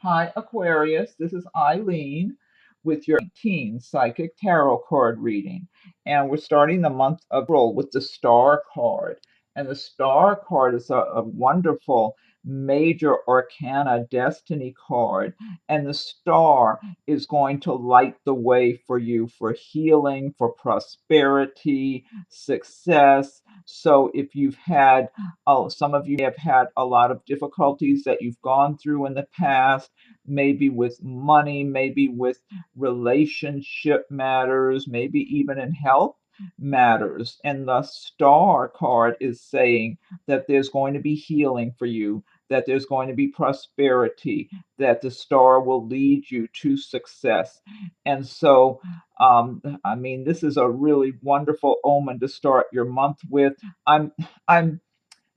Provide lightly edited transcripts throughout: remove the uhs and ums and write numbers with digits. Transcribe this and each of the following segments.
Hi, Aquarius. This is Eileen with your 19 Psychic Tarot card reading. And we're starting the month of April with the Star card. And the Star card is a wonderful major arcana destiny card. And the star is going to light the way for you for healing, for prosperity, success. So if you've had, oh, some of you may have had a lot of difficulties that you've gone through in the past, maybe with money, maybe with relationship matters, maybe even in health matters. And the star card is saying that there's going to be healing for you, that there's going to be prosperity, that the star will lead you to success. And so, I mean, this is a really wonderful omen to start your month with. I'm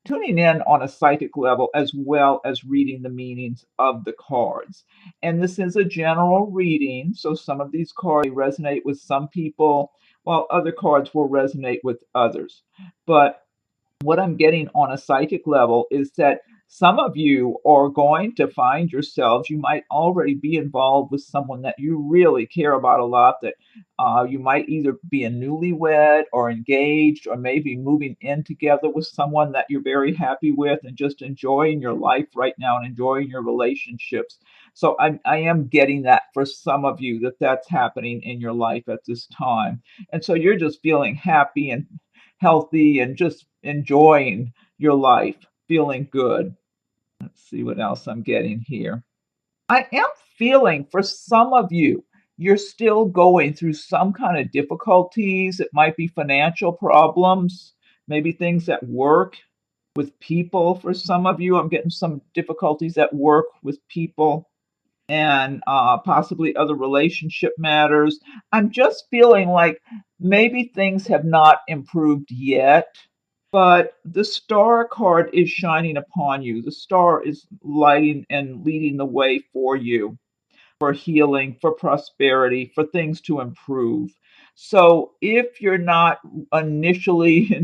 tuning in on a psychic level as well as reading the meanings of the cards. And this is a general reading, so some of these cards resonate with some people, while other cards will resonate with others. But what I'm getting on a psychic level is that some of you are going to find yourselves, you might already be involved with someone that you really care about a lot, that you might either be a newlywed or engaged, or maybe moving in together with someone that you're very happy with and just enjoying your life right now and enjoying your relationships. So I am getting that for some of you, that that's happening in your life at this time. And so you're just feeling happy and healthy and just enjoying your life, feeling good. Let's see what else I'm getting here. I am feeling for some of you, you're still going through some kind of difficulties. It might be financial problems, maybe things at work with people. For some of you, I'm getting some difficulties at work with people, and possibly other relationship matters. I'm just feeling like maybe things have not improved yet, but the star card is shining upon you. The star is lighting and leading the way for you, for healing, for prosperity, for things to improve. So if you're not initially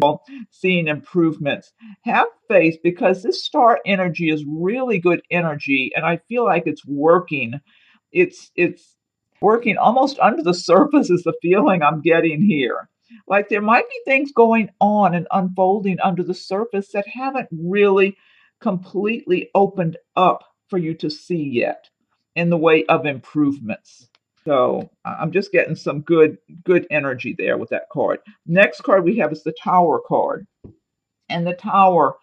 seeing improvements, have faith, because this star energy is really good energy, and I feel like it's working. It's working almost under the surface is the feeling I'm getting here. Like there might be things going on and unfolding under the surface that haven't really completely opened up for you to see yet in the way of improvements. So I'm just getting some good energy there with that card. Next card we have is the Tower card. And the Tower,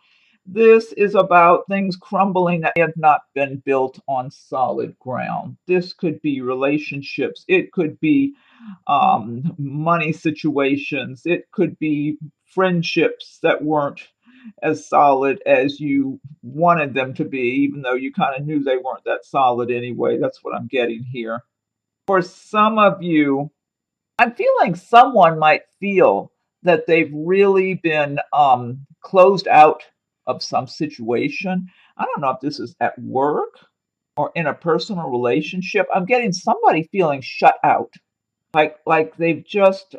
this is about things crumbling that have not been built on solid ground. This could be relationships. It could be money situations. It could be friendships that weren't as solid as you wanted them to be, even though you kind of knew they weren't that solid anyway. That's what I'm getting here. For some of you, I'm feeling someone might feel that they've really been closed out of some situation. I don't know if this is at work or in a personal relationship. I'm getting somebody feeling shut out, like they've just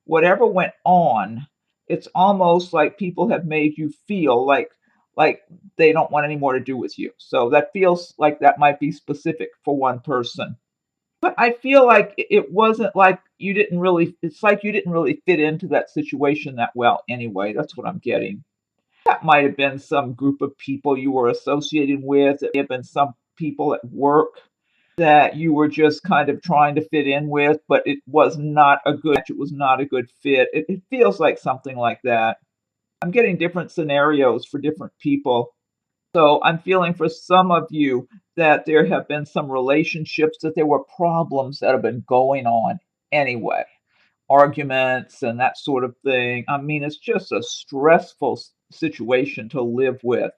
whatever went on. It's almost like people have made you feel like they don't want any more to do with you. So that feels like that might be specific for one person. But I feel like it wasn't like you didn't really, it's like you didn't really fit into that situation that well anyway. That's what I'm getting. That might have been some group of people you were associated with. It may have been some people at work that you were just kind of trying to fit in with, but it was not a good match. It was not a good fit. It feels like something like that. I'm getting different scenarios for different people. So I'm feeling for some of you that there have been some relationships, that there were problems that have been going on anyway, arguments and that sort of thing. I mean, it's just a stressful situation to live with.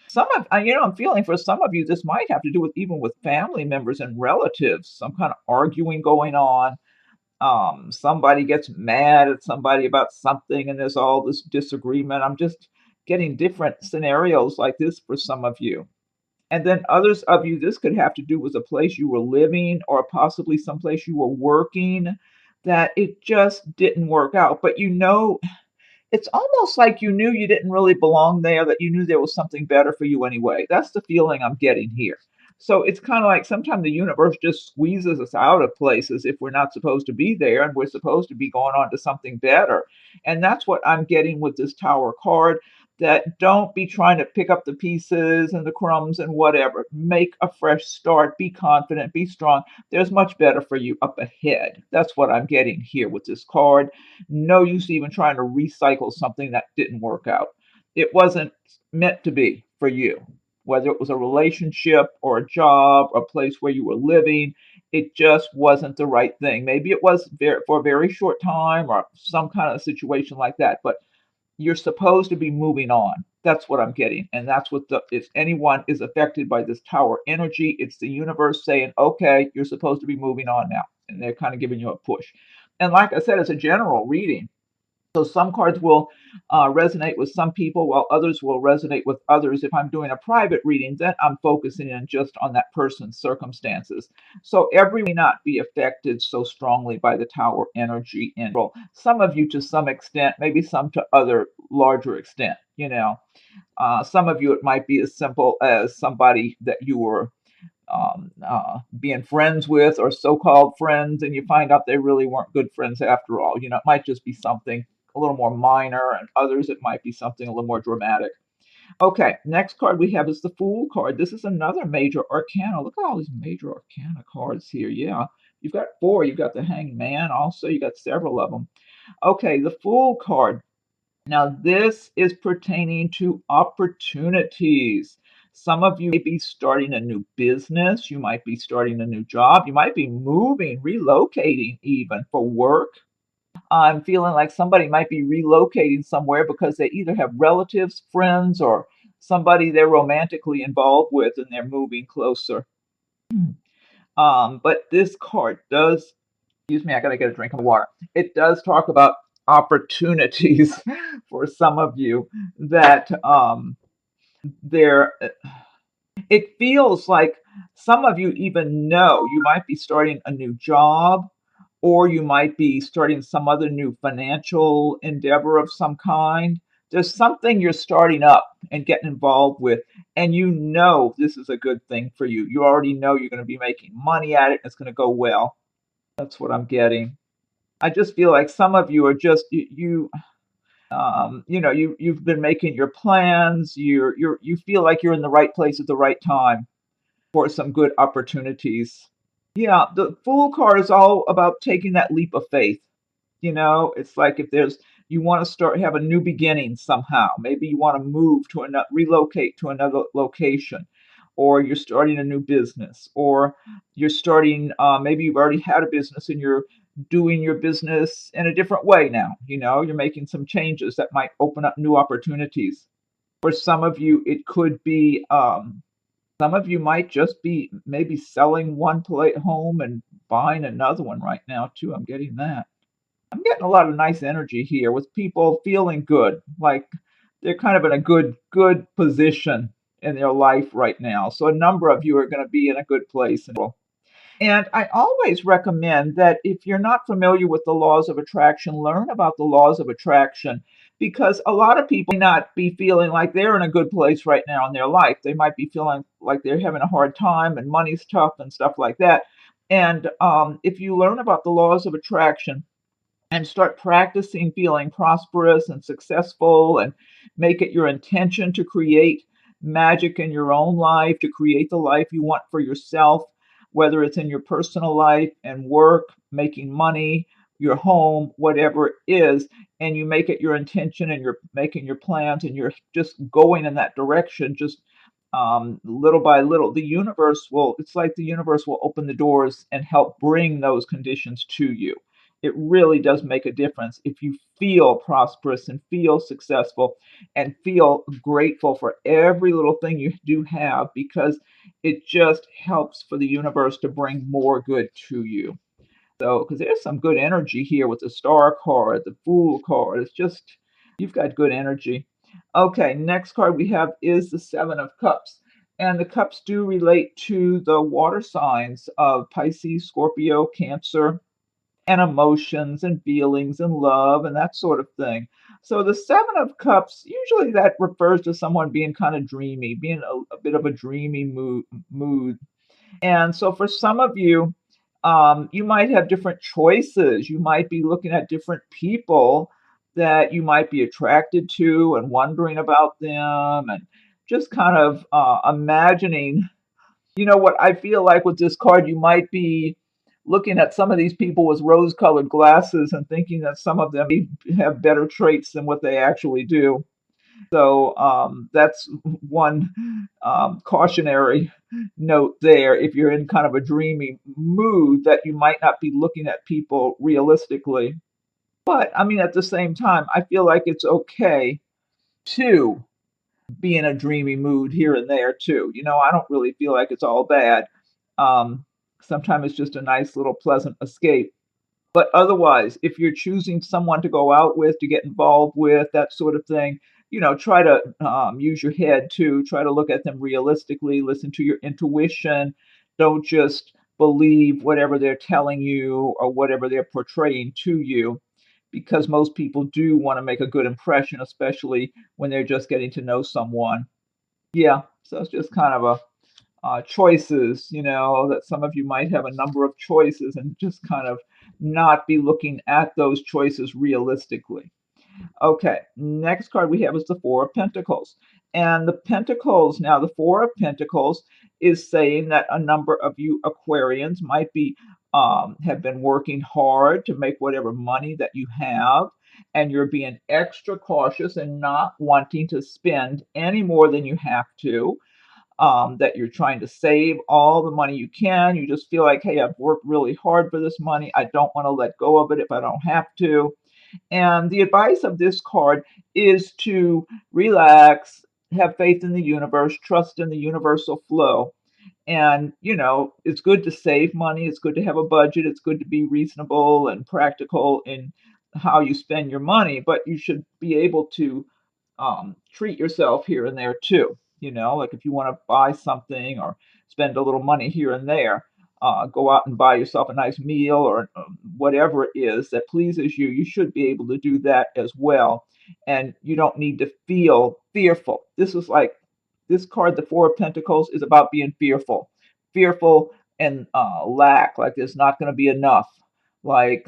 Some of, I'm feeling for some of you, this might have to do with even with family members and relatives, some kind of arguing going on. Somebody gets mad at somebody about something and there's all this disagreement. I'm just getting different scenarios like this for some of you. And then others of you, this could have to do with a place you were living or possibly someplace you were working, that it just didn't work out. But it's almost like you knew you didn't really belong there, that you knew there was something better for you anyway. That's the feeling I'm getting here. So it's kind of like sometimes the universe just squeezes us out of places if we're not supposed to be there and we're supposed to be going on to something better. And that's what I'm getting with this Tower card, that don't be trying to pick up the pieces and the crumbs and whatever. Make a fresh start. Be confident. Be strong. There's much better for you up ahead. That's what I'm getting here with this card. No use even trying to recycle something that didn't work out. It wasn't meant to be for you. Whether it was a relationship or a job or a place where you were living, it just wasn't the right thing. Maybe it was for a very short time or some kind of situation like that, but you're supposed to be moving on. That's what I'm getting. And that's what if anyone is affected by this Tower energy, it's the universe saying, okay, you're supposed to be moving on now. And they're kind of giving you a push. And like I said, it's a general reading. So some cards will resonate with some people, while others will resonate with others. If I'm doing a private reading, then I'm focusing in just on that person's circumstances. So everyone may not be affected so strongly by the Tower energy in general. Some of you to some extent, maybe some to other larger extent. Some of you it might be as simple as somebody that you were being friends with or so-called friends, and you find out they really weren't good friends after all. It might just be something a little more minor, and others it might be something a little more dramatic. Okay, next card we have is the Fool card. This is another major arcana. Look at all these major arcana cards here. Yeah, you've got four. You've got the Hanged Man also. You got several of them. Okay, the Fool card. Now, this is pertaining to opportunities. Some of you may be starting a new business. You might be starting a new job. You might be moving, relocating even for work. I'm feeling like somebody might be relocating somewhere because they either have relatives, friends, or somebody they're romantically involved with and they're moving closer. But this card does, excuse me, I gotta get a drink of water. It does talk about opportunities for some of you that there it feels like some of you even know you might be starting a new job, or you might be starting some other new financial endeavor of some kind. There's something you're starting up and getting involved with, and you know this is a good thing for you. You already know you're going to be making money at it. It's going to go well. That's what I'm getting. I just feel like some of you are just you've been making your plans. You feel like you're in the right place at the right time for some good opportunities. Yeah, the Fool card is all about taking that leap of faith. It's like if you want to have a new beginning somehow. Maybe you want to move to another, relocate to another location, or you're starting a new business, or you're starting, maybe you've already had a business and you're doing your business in a different way now. You're making some changes that might open up new opportunities. For some of you, it could be, some of you might just be maybe selling one home and buying another one right now too. I'm getting that. I'm getting a lot of nice energy here with people feeling good, like they're kind of in a good position in their life right now. So a number of you are going to be in a good place. And I always recommend that if you're not familiar with the laws of attraction, learn about the laws of attraction, because a lot of people may not be feeling like they're in a good place right now in their life. They might be feeling like they're having a hard time and money's tough and stuff like that. And if you learn about the laws of attraction, and start practicing feeling prosperous and successful, and make it your intention to create magic in your own life, to create the life you want for yourself, whether it's in your personal life and work, making money, your home, whatever it is, and you make it your intention and you're making your plans and you're just going in that direction, just little by little, it's like the universe will open the doors and help bring those conditions to you. It really does make a difference if you feel prosperous and feel successful and feel grateful for every little thing you do have, because it just helps for the universe to bring more good to you. So, because there's some good energy here with the Star card, the Fool card. It's just, you've got good energy. Okay, next card we have is the Seven of Cups. And the cups do relate to the water signs of Pisces, Scorpio, Cancer, and emotions and feelings and love and that sort of thing. So the Seven of Cups, usually that refers to someone being kind of dreamy, being a bit of a dreamy mood. And so for some of you, you might have different choices. You might be looking at different people that you might be attracted to and wondering about them and just kind of imagining. You know what I feel like with this card, you might be looking at some of these people with rose-colored glasses and thinking that some of them may have better traits than what they actually do. So that's one cautionary note there. If you're in kind of a dreamy mood, that you might not be looking at people realistically. But I mean, at the same time, I feel like it's okay to be in a dreamy mood here and there too. You know, I don't really feel like it's all bad. Um, Sometimes it's just a nice little pleasant escape. But otherwise, if you're choosing someone to go out with, to get involved with, that sort of thing, try to use your head too. Try to look at them realistically, listen to your intuition. Don't just believe whatever they're telling you or whatever they're portraying to you, because most people do want to make a good impression, especially when they're just getting to know someone. Yeah, so it's just kind of a choices, that some of you might have a number of choices and just kind of not be looking at those choices realistically. Okay, next card we have is the Four of Pentacles. And the Pentacles, now the Four of Pentacles is saying that a number of you Aquarians might be have been working hard to make whatever money that you have, and you're being extra cautious and not wanting to spend any more than you have to, that you're trying to save all the money you can. You just feel like, hey, I've worked really hard for this money. I don't want to let go of it if I don't have to. And the advice of this card is to relax, have faith in the universe, trust in the universal flow. And, it's good to save money. It's good to have a budget. It's good to be reasonable and practical in how you spend your money, but you should be able to treat yourself here and there too. Like if you want to buy something or spend a little money here and there, go out and buy yourself a nice meal or whatever it is that pleases you. You should be able to do that as well. And you don't need to feel fearful. This card, the Four of Pentacles, is about being fearful and lack, like there's not going to be enough. Like,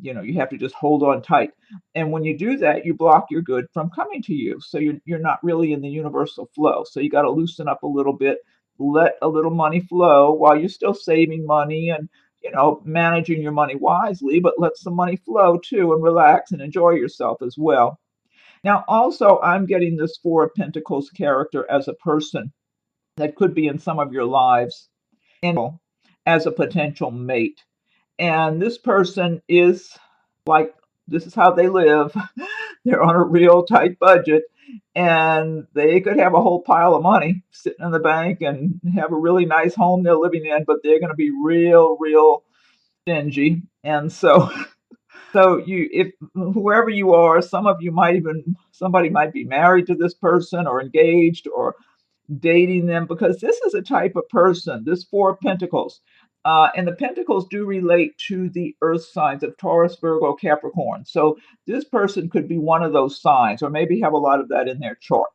you have to just hold on tight. And when you do that, you block your good from coming to you. So you're not really in the universal flow. So you got to loosen up a little bit, let a little money flow while you're still saving money and managing your money wisely, but let some money flow too and relax and enjoy yourself as well. Now, also, I'm getting this Four of Pentacles character as a person that could be in some of your lives and as a potential mate. And this person is like, this is how they live. They're on a real tight budget, and they could have a whole pile of money sitting in the bank and have a really nice home they're living in, but they're going to be real stingy. And so if whoever you are, somebody might be married to this person or engaged or dating them, because this is a type of person, this Four of Pentacles. And the Pentacles do relate to the earth signs of Taurus, Virgo, Capricorn. So this person could be one of those signs or maybe have a lot of that in their chart.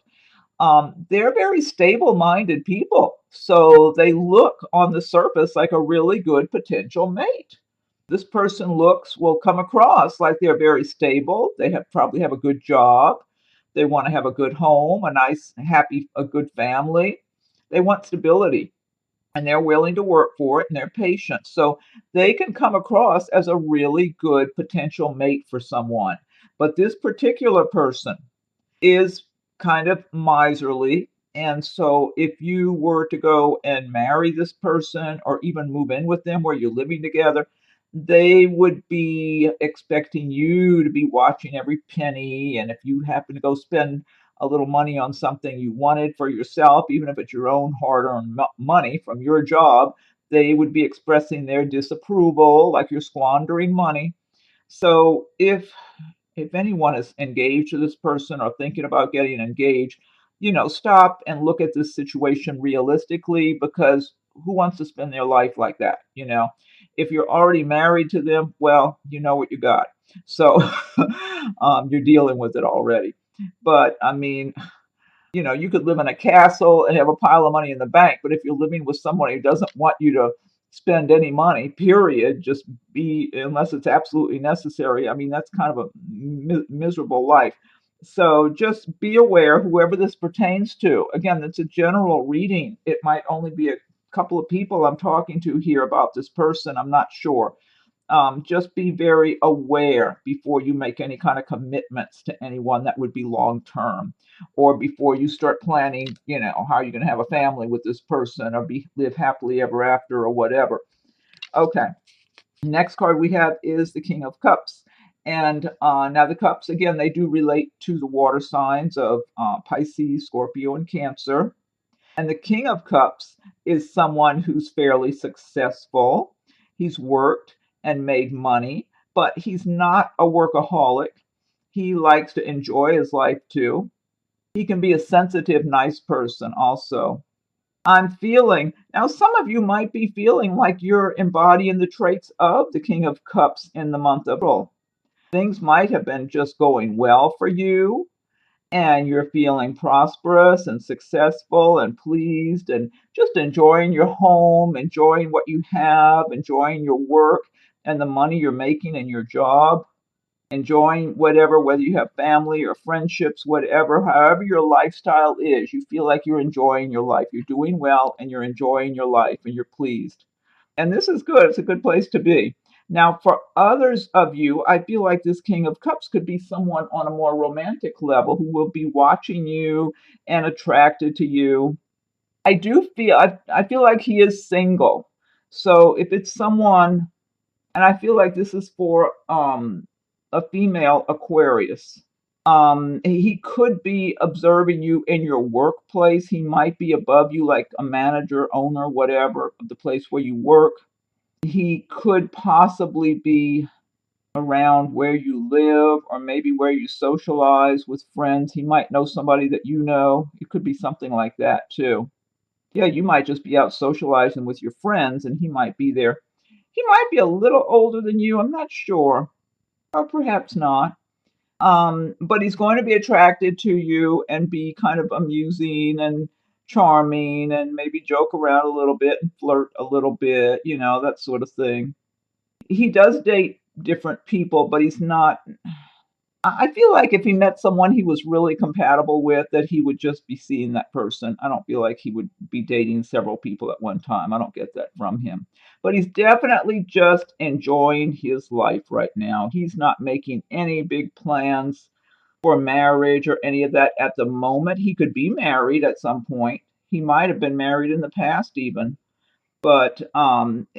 They're very stable-minded people. So they look on the surface like a really good potential mate. This person will come across like they're very stable. They probably have a good job. They want to have a good home, a nice, happy, a good family. They want stability and they're willing to work for it and they're patient. So they can come across as a really good potential mate for someone. But this particular person is kind of miserly. And so if you were to go and marry this person or even move in with them where you're living together, they would be expecting you to be watching every penny. And if you happen to go spend a little money on something you wanted for yourself, even if it's your own hard-earned money from your job, they would be expressing their disapproval, like you're squandering money. So if anyone is engaged to this person or thinking about getting engaged, stop and look at this situation realistically, because who wants to spend their life like that? If you're already married to them, well, you know what you got. So you're dealing with it already. But I mean, you could live in a castle and have a pile of money in the bank, but if you're living with someone who doesn't want you to spend any money, period, just be, unless it's absolutely necessary, I mean, that's kind of a miserable life. So just be aware, whoever this pertains to. Again, it's a general reading. It might only be a couple of people I'm talking to here about this person. I'm not sure. Just be very aware before you make any kind of commitments to anyone that would be long term, or before you start planning, how you're going to have a family with this person, or live happily ever after, or whatever. Okay. Next card we have is the King of Cups. And now the cups, again, they do relate to the water signs of Pisces, Scorpio, and Cancer. And the King of Cups is someone who's fairly successful. He's worked and made money, but he's not a workaholic. He likes to enjoy his life too. He can be a sensitive, nice person also. I'm feeling, now some of you might be feeling like you're embodying the traits of the King of Cups in the month of April. Things might have been just going well for you, and you're feeling prosperous and successful and pleased and just enjoying your home, enjoying what you have, enjoying your work and the money you're making in your job, enjoying whatever, whether you have family or friendships, whatever, however your lifestyle is, you feel like you're enjoying your life. You're doing well and you're enjoying your life and you're pleased. And this is good. It's a good place to be. Now, for others of you, I feel like this King of Cups could be someone on a more romantic level who will be watching you and attracted to you. I feel like he is single. So if it's someone, and I feel like this is for a female Aquarius. He could be observing you in your workplace. He might be above you, like a manager, owner, whatever, of the place where you work. He could possibly be around where you live, or maybe where you socialize with friends. He might know somebody that you know. It could be something like that too. Yeah, you might just be out socializing with your friends and he might be there. He might be a little older than you, I'm not sure, or perhaps not. But he's going to be attracted to you and be kind of amusing and charming and maybe joke around a little bit and flirt a little bit, that sort of thing. He does date different people, but he's not. I feel like if he met someone he was really compatible with, that he would just be seeing that person. I don't feel like he would be dating several people at one time. I don't get that from him. But he's definitely just enjoying his life right now. He's not making any big plans for marriage or any of that at the moment. He could be married at some point. He might have been married in the past even. But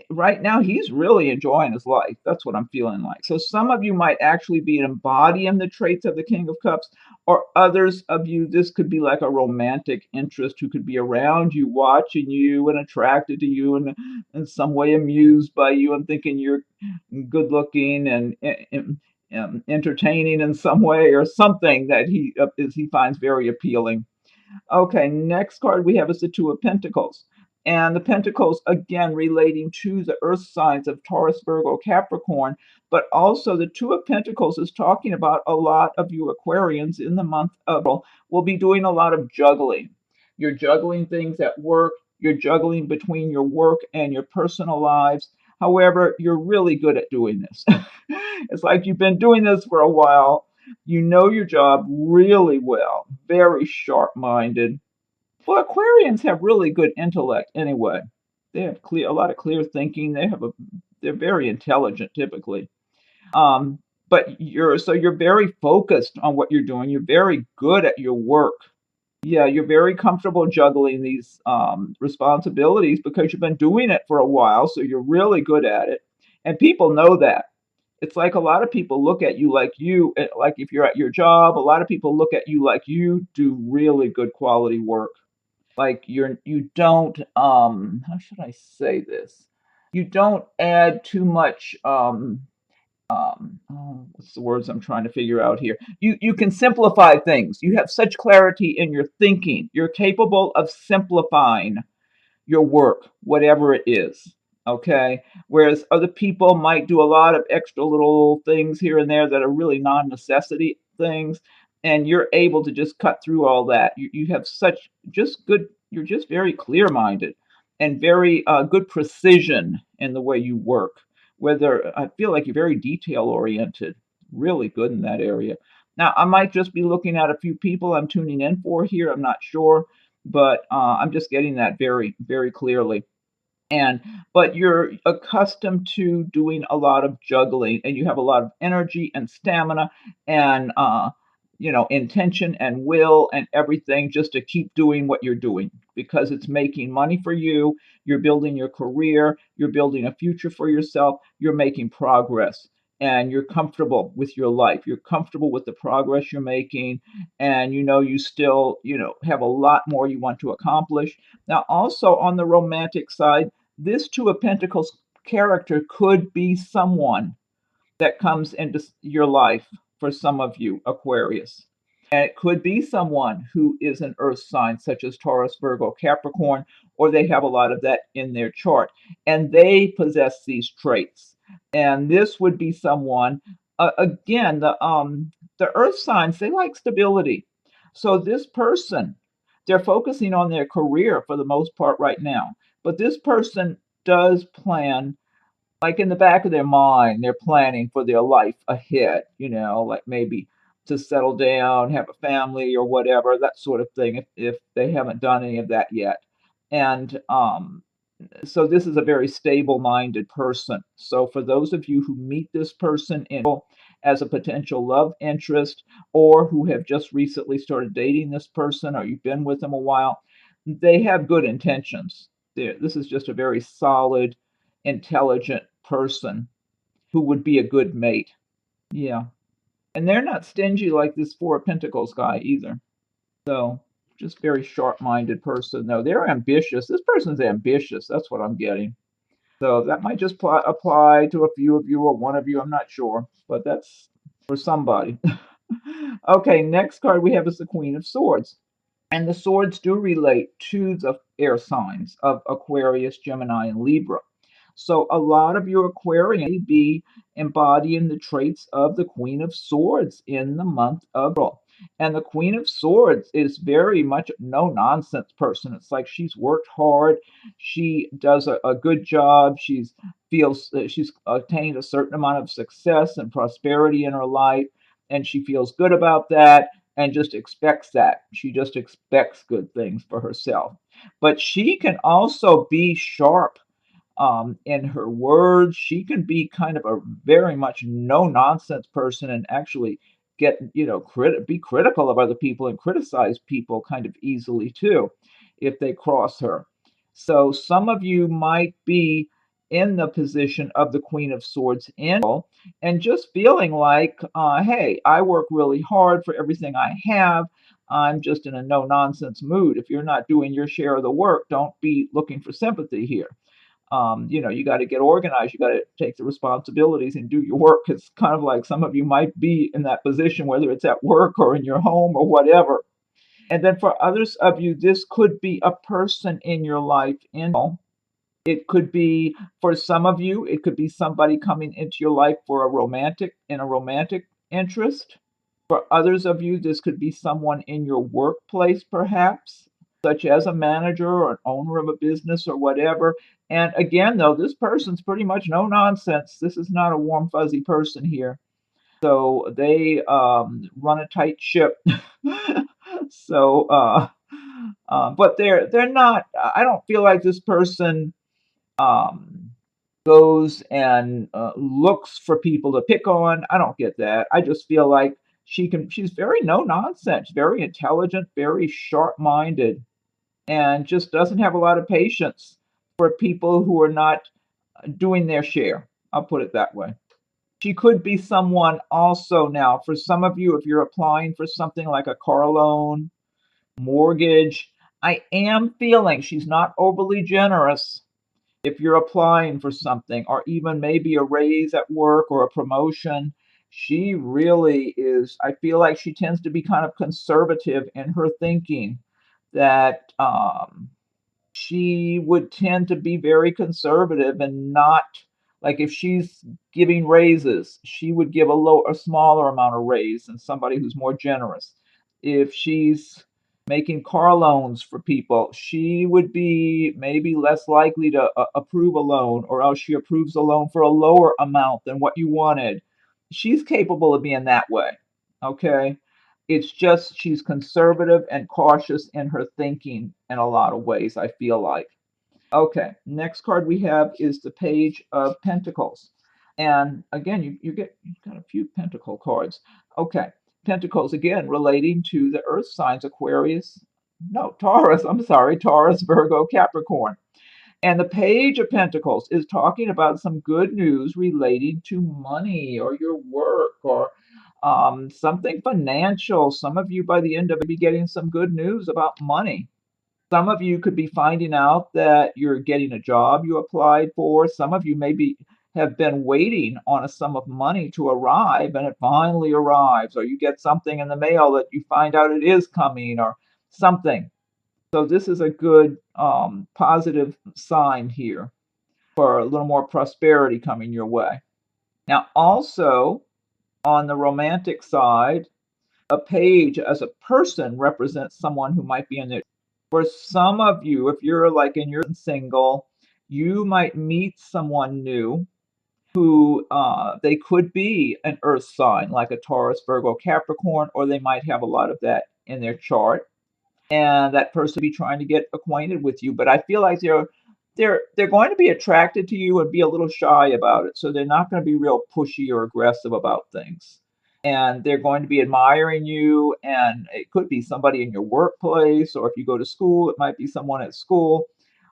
right now, he's really enjoying his life. That's what I'm feeling like. So some of you might actually be embodying the traits of the King of Cups, or others of you, this could be like a romantic interest who could be around you, watching you and attracted to you, and in some way amused by you and thinking you're good looking and entertaining in some way, or something that he finds very appealing. Okay, next card we have is the Two of Pentacles. And the Pentacles, again, relating to the earth signs of Taurus, Virgo, Capricorn. But also the Two of Pentacles is talking about a lot of you Aquarians in the month of April will be doing a lot of juggling. You're juggling things at work. You're juggling between your work and your personal lives. However, you're really good at doing this. It's like you've been doing this for a while. You know your job really well, very sharp-minded. Well, Aquarians have really good intellect anyway. They have a lot of clear thinking. They're very intelligent typically. But you're very focused on what you're doing. You're very good at your work. Yeah, you're very comfortable juggling these responsibilities because you've been doing it for a while, so you're really good at it. And people know that. It's like a lot of people look at you like if you're at your job, a lot of people look at you like you do really good quality work. Like you don't, how should I say this? You don't add too much, what's the words I'm trying to figure out here? You can simplify things. You have such clarity in your thinking. You're capable of simplifying your work, whatever it is. Okay. Whereas other people might do a lot of extra little things here and there that are really non-necessity things, and you're able to just cut through all that. You have such just good, you're just very clear-minded and very good precision in the way you work. Whether I feel like you're very detail-oriented, really good in that area. Now, I might just be looking at a few people I'm tuning in for here. I'm not sure, but I'm just getting that very, very clearly. And but you're accustomed to doing a lot of juggling, and you have a lot of energy and stamina and intention and will and everything just to keep doing what you're doing because it's making money for you. You're building your career, you're building a future for yourself, you're making progress, and you're comfortable with your life, you're comfortable with the progress you're making, and you still have a lot more you want to accomplish. Now, also on the romantic side, this Two of Pentacles character could be someone that comes into your life for some of you, Aquarius. And it could be someone who is an earth sign, such as Taurus, Virgo, Capricorn, or they have a lot of that in their chart. And they possess these traits. And this would be someone, again, the earth signs, they like stability. So this person, they're focusing on their career for the most part right now. But this person does plan, like in the back of their mind, they're planning for their life ahead, like maybe to settle down, have a family or whatever, that sort of thing, if they haven't done any of that yet. And so this is a very stable-minded person. So for those of you who meet this person as a potential love interest, or who have just recently started dating this person, or you've been with them a while, they have good intentions. This is just a very solid, intelligent person who would be a good mate. Yeah. And they're not stingy like this Four of Pentacles guy either. So just very sharp-minded person. No, they're ambitious. This person's ambitious. That's what I'm getting. So that might just apply to a few of you or one of you. I'm not sure, but that's for somebody. Okay, next card we have is the Queen of Swords. And the swords do relate to the air signs of Aquarius, Gemini, and Libra. So a lot of your Aquarian may be embodying the traits of the Queen of Swords in the month of April. And the Queen of Swords is very much a no-nonsense person. It's like she's worked hard. She does a good job. Feels that she's attained a certain amount of success and prosperity in her life, and she feels good about that and just expects that. She just expects good things for herself. But she can also be sharp in her words. She can be kind of a very much no nonsense person and actually be critical of other people and criticize people kind of easily too if they cross her. So some of you might be in the position of the Queen of Swords and just feeling like, hey, I work really hard for everything I have. I'm just in a no nonsense mood. If you're not doing your share of the work, don't be looking for sympathy here. You got to get organized. You got to take the responsibilities and do your work. It's kind of like some of you might be in that position, whether it's at work or in your home or whatever. And then for others of you, this could be a person in your life. It could be, for some of you, it could be somebody coming into your life for a romantic interest. For others of you, this could be someone in your workplace, perhaps, such as a manager or an owner of a business or whatever. And again, though, this person's pretty much no nonsense. This is not a warm, fuzzy person here. So they run a tight ship. So, but they're not. I don't feel like this person um, goes and looks for people to pick on. I don't get that. I just feel like she's very no nonsense, very intelligent, very sharp minded, and just doesn't have a lot of patience for people who are not doing their share. I'll put it that way. She could be someone also now, for some of you, if you're applying for something like a car loan, mortgage, I am feeling she's not overly generous. If you're applying for something, or even maybe a raise at work or a promotion, she really is. I feel like she tends to be kind of conservative in her thinking, that she would tend to be very conservative and not like if she's giving raises, she would give a smaller amount of raise than somebody who's more generous. If she's making car loans for people, she would be maybe less likely to approve a loan, or else she approves a loan for a lower amount than what you wanted. She's capable of being that way. Okay. It's just she's conservative and cautious in her thinking in a lot of ways, I feel like. Okay, next card we have is the Page of Pentacles. And again, you've got a few Pentacle cards. Okay, Pentacles again relating to the Earth signs Aquarius, no, Taurus, I'm sorry, Taurus, Virgo, Capricorn. And the Page of Pentacles is talking about some good news relating to money or your work or something financial. Some of you by the end of it be getting some good news about money. Some of you could be finding out that you're getting a job you applied for. Some of you maybe have been waiting on a sum of money to arrive and it finally arrives, or you get something in the mail that you find out it is coming or something. So this is a good positive sign here for a little more prosperity coming your way. Now also on the romantic side, a page as a person represents someone who might be in their. For some of you, if you're like and you're single, you might meet someone new who they could be an earth sign like a Taurus, Virgo, Capricorn, or they might have a lot of that in their chart. And that person be trying to get acquainted with you. But I feel like they're going to be attracted to you and be a little shy about it. So they're not going to be real pushy or aggressive about things. And they're going to be admiring you, and it could be somebody in your workplace, or if you go to school, it might be someone at school,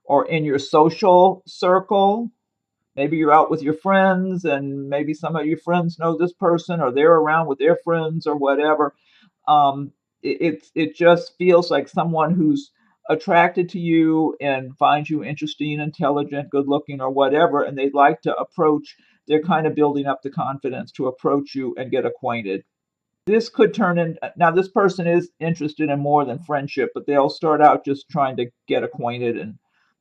or in your social circle. Maybe you're out with your friends, and maybe some of your friends know this person, or they're around with their friends, or whatever. It just feels like someone who's attracted to you and finds you interesting, intelligent, good looking, or whatever, and they'd like to approach. They're kind of building up the confidence to approach you and get acquainted. This could turn in. Now, this person is interested in more than friendship, but they'll start out just trying to get acquainted and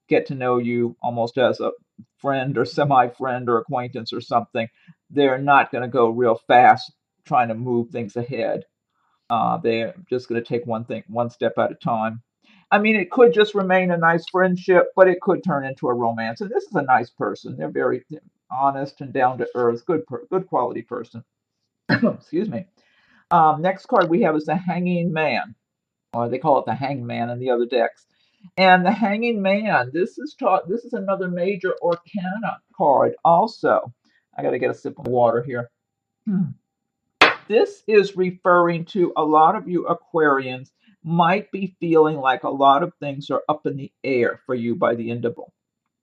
get to know you almost as a friend or semi-friend or acquaintance or something. They're not going to go real fast trying to move things ahead. They're just going to take one step at a time. I mean, it could just remain a nice friendship, but it could turn into a romance. And this is a nice person. They're very honest and down to earth, good quality person. Excuse me. Next card we have is the Hanging Man, or they call it the Hangman in the other decks. And the Hanging Man, this is another major Arcana card. Also, I got to get a sip of water here. This is referring to a lot of you Aquarians might be feeling like a lot of things are up in the air for you by the end of it.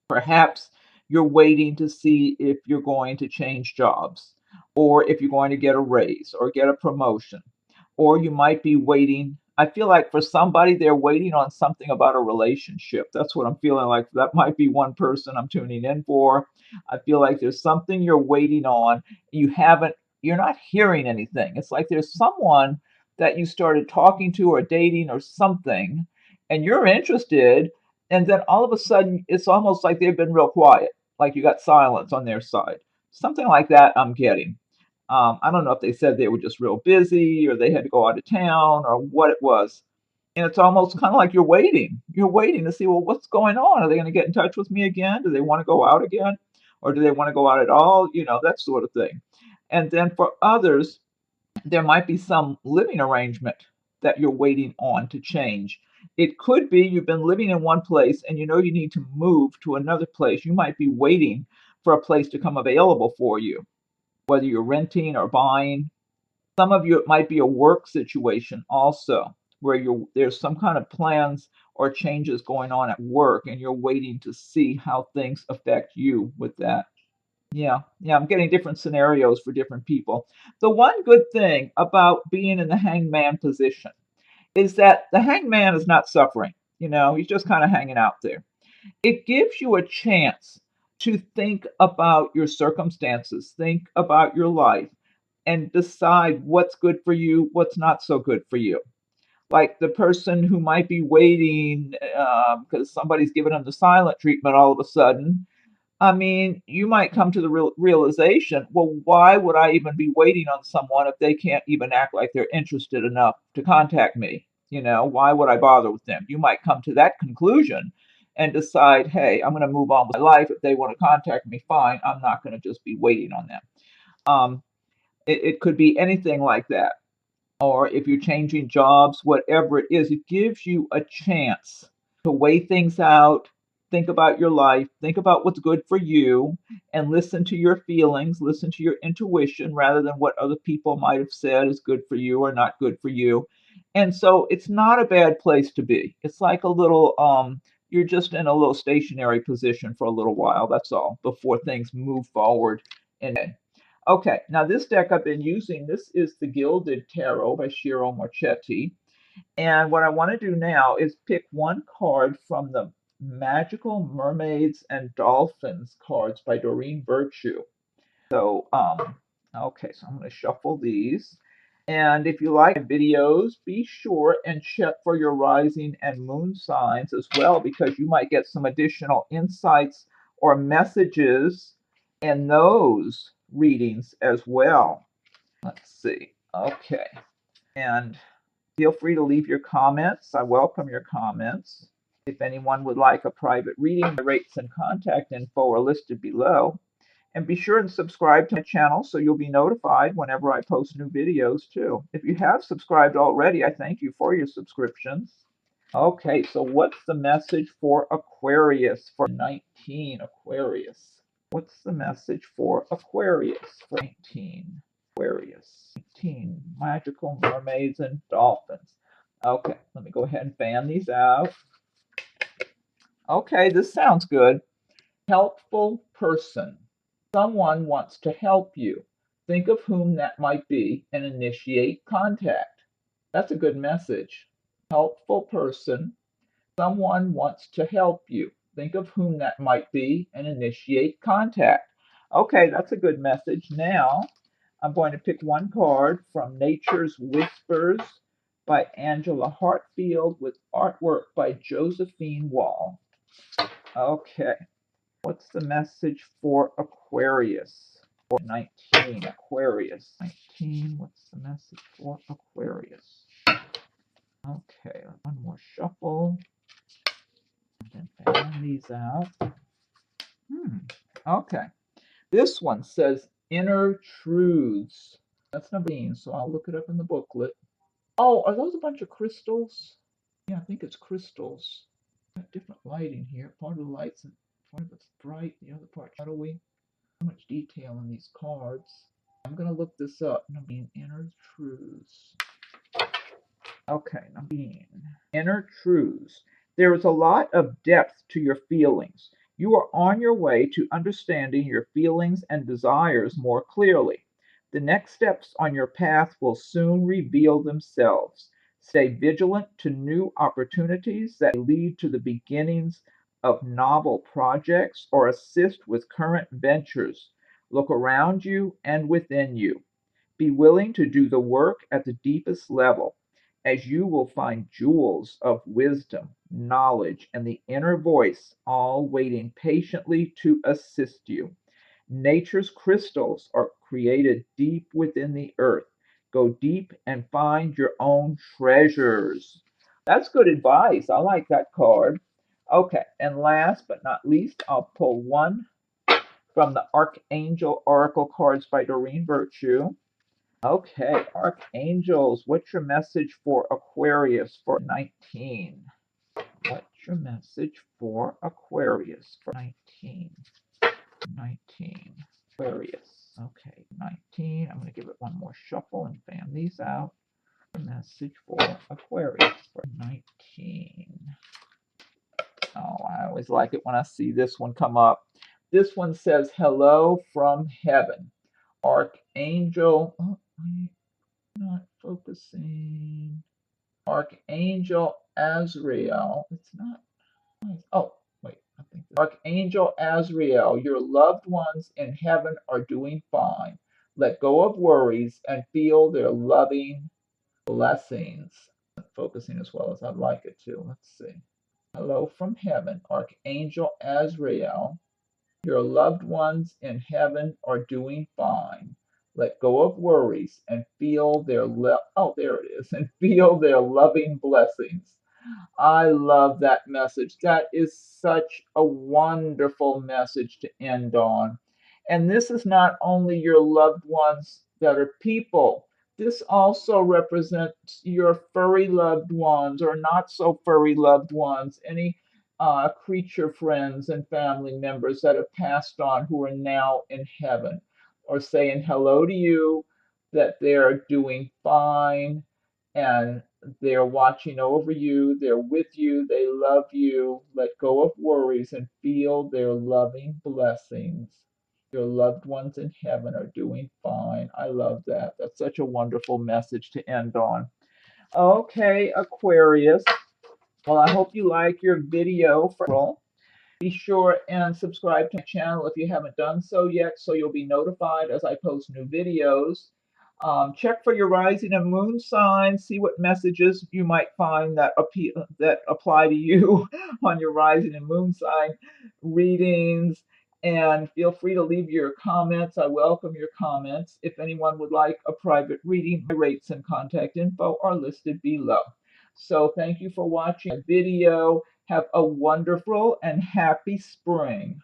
Perhaps you're waiting to see if you're going to change jobs, or if you're going to get a raise or get a promotion, or you might be waiting. I feel like for somebody, they're waiting on something about a relationship. That's what I'm feeling like. That might be one person I'm tuning in for. I feel like there's something you're waiting on. You're not hearing anything. It's like there's someone that you started talking to or dating or something, and you're interested, and then all of a sudden it's almost like they've been real quiet, like you got silence on their side. Something like that I'm getting. I don't know if they said they were just real busy or they had to go out of town or what it was. And it's almost kind of like you're waiting. You're waiting to see, well, what's going on? Are they going to get in touch with me again? Do they want to go out again? Or do they want to go out at all? That sort of thing. And then for others, there might be some living arrangement that you're waiting on to change. It could be you've been living in one place and you know you need to move to another place. You might be waiting for a place to come available for you, whether you're renting or buying. Some of you, it might be a work situation also, where there's some kind of plans or changes going on at work and you're waiting to see how things affect you with that. Yeah, I'm getting different scenarios for different people. The one good thing about being in the hangman position is that the hangman is not suffering. He's just kind of hanging out there. It gives you a chance to think about your circumstances, think about your life, and decide what's good for you, what's not so good for you. like the person who might be waiting because somebody's giving them the silent treatment all of a sudden. I mean, you might come to the realization, well, why would I even be waiting on someone if they can't even act like they're interested enough to contact me? You know, why would I bother with them? You might come to that conclusion and decide, hey, I'm going to move on with my life. If they want to contact me, fine. I'm not going to just be waiting on them. Um, it could be anything like that. Or if you're changing jobs, whatever it is, it gives you a chance to weigh things out, think about your life, think about what's good for you, and listen to your feelings, listen to your intuition rather than what other people might have said is good for you or not good for you. And so it's not a bad place to be. It's like a little, you're just in a little stationary position for a little while, that's all, before things move forward. And okay, now this deck I've been using, this is the Gilded Tarot by Shiro Marchetti. And what I want to do now is pick one card from the Magical Mermaids and Dolphins cards by Doreen Virtue. So, okay, so I'm going to shuffle these. And if you like videos, be sure and check for your rising and moon signs as well, because you might get some additional insights or messages in those readings as well. Let's see. Okay. And feel free to leave your comments. I welcome your comments. If anyone would like a private reading, the rates and contact info are listed below. And be sure and subscribe to my channel so you'll be notified whenever I post new videos too. If you have subscribed already, I thank you for your subscriptions. Okay, so what's the message for Aquarius for 19 Aquarius? What's the message for Aquarius for 19 Aquarius? 19 Magical Mermaids and Dolphins. Okay, let me go ahead and fan these out. Okay, this sounds good. Helpful person. Someone wants to help you. Think of whom that might be and initiate contact. That's a good message. Helpful person. Someone wants to help you. Think of whom that might be and initiate contact. Okay, that's a good message. Now, I'm going to pick one card from Nature's Whispers by Angela Hartfield with artwork by Josephine Wall. Okay. What's the message for Aquarius? For 19, Aquarius. 19, what's the message for Aquarius? Okay, one more shuffle. And then fan these out. Okay. This one says Inner Truths. That's number 18, so I'll look it up in the booklet. Oh, are those a bunch of crystals? Yeah, I think it's crystals. Got different lighting here. Part of the light's part of it's bright, the other part shadowy. So much detail in these cards. I'm gonna look this up. Number Inner Truths. Okay, number Inner Truths. There is a lot of depth to your feelings. You are on your way to understanding your feelings and desires more clearly. The next steps on your path will soon reveal themselves. Stay vigilant to new opportunities that lead to the beginnings of novel projects or assist with current ventures. Look around you and within you. Be willing to do the work at the deepest level, as you will find jewels of wisdom, knowledge, and the inner voice all waiting patiently to assist you. Nature's crystals are created deep within the earth. Go deep and find your own treasures. That's good advice. I like that card. Okay, and last but not least, I'll pull one from the Archangel Oracle cards by Doreen Virtue. Okay, Archangels, what's your message for Aquarius for 19? What's your message for Aquarius for 19? 19. Aquarius. Okay, 19. I'm going to give it one more shuffle and fan these out. Message for Aquarius for 19. Oh, I always like it when I see this one come up. This one says, Hello from Heaven. Archangel. Oh, I'm not focusing. Archangel Azrael. It's not. Oh, wait. I think Archangel Azrael, your loved ones in heaven are doing fine. Let go of worries and feel their loving blessings. Focusing as well as I'd like it to. Let's see. Hello from heaven, Archangel Azrael. Your loved ones in heaven are doing fine. Let go of worries and feel their oh, there it is, and feel their loving blessings. I love that message. That is such a wonderful message to end on. And this is not only your loved ones that are people, this also represents your furry loved ones or not so furry loved ones, any creature friends and family members that have passed on who are now in heaven or saying hello to you, that they're doing fine and they're watching over you, they're with you, they love you. Let go of worries and feel their loving blessings. Your loved ones in heaven are doing fine. I love that. That's such a wonderful message to end on. Okay, Aquarius. Well, I hope you like your video. Be sure and subscribe to my channel if you haven't done so yet, so you'll be notified as I post new videos. Check for your rising and moon signs. See what messages you might find that apply to you on your rising and moon sign readings. And feel free to leave your comments. I welcome your comments. If anyone would like a private reading, my rates and contact info are listed below. So thank you for watching the video. Have a wonderful and happy spring.